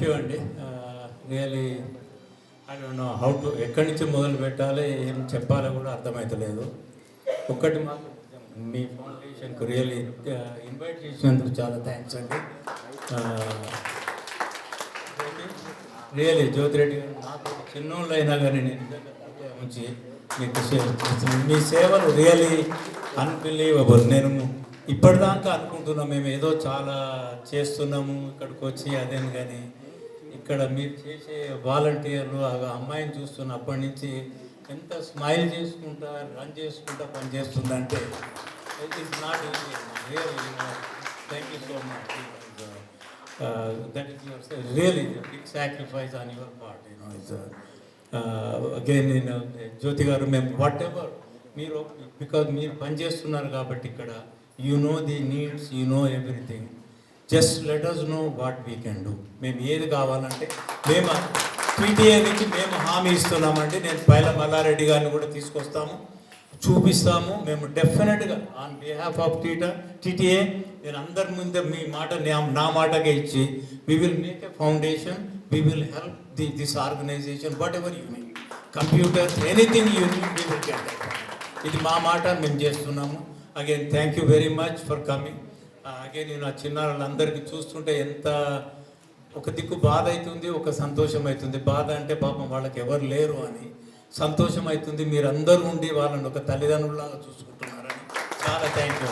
You అండి. Really I don't know how to ఎక్కడి నుంచి మొదలు పెట్టాలి, ఏం చెప్పాలో కూడా అర్థమవుతలేదు. ఒక్కటి మాకు మీ ఫౌండేషన్కు రియలీ ఇన్వైట్ చేసినందుకు చాలా థ్యాంక్స్ అండి. రియలీ జ్యోతిరెడ్డి గారు నాకు చిన్నోళ్ళు అయినా కానీ నేను నిజంగా ఉంచి మీకు మీ సేవలు రియలీ అన్బిలీవబుల్. నేను ఇప్పటిదాకా అనుకుంటున్నాం మేము ఏదో చాలా చేస్తున్నాము ఇక్కడికి వచ్చి అదేని, కానీ ఇక్కడ మీరు చేసే వాలంటీర్లు ఆ అమ్మాయిని చూస్తున్నప్పటి నుంచి ఎంత స్మైల్ చేసుకుంటా రన్ చేసుకుంటా పని చేస్తుందంటే it is not easy. Really thank you so much. That is your really big sacrifice on your part. It's again నేను జ్యోతి గారు మేము వాట్ ఎవర్ మీరు బికాజ్ మీరు పనిచేస్తున్నారు కాబట్టి ఇక్కడ you know the needs, you know everything. Just let us know what we can do. మేము ఏది కావాలంటే మేము టీటీఏ నుంచి మేము హామీ ఇస్తున్నామండి. నేను పైల మల్లారెడ్డి గారిని కూడా తీసుకొస్తాము, చూపిస్తాము. మేము డెఫినెట్గా ఆన్ బిహాఫ్ ఆఫ్ టీటీఏ నేను అందరి ముందే మీ మాట నా మాటగా ఇచ్చి we will make a foundation, we will help this organization whatever you need, computers, anything you need we will get. ఇది మా మాట మేము చేస్తున్నాము. Again thank you very much for coming. Again నేను ఆ చిన్నారులందరికీ చూస్తుంటే ఎంత ఒక దిక్కు బాధ అవుతుంది, ఒక సంతోషం అవుతుంది. బాధ అంటే పాపం వాళ్ళకి ఎవరు లేరు అని, సంతోషం అవుతుంది మీరందరూ ఉండి వాళ్ళని ఒక తల్లిదండ్రులాగా చూసుకుంటున్నారని. చాలా థ్యాంక్ యూ.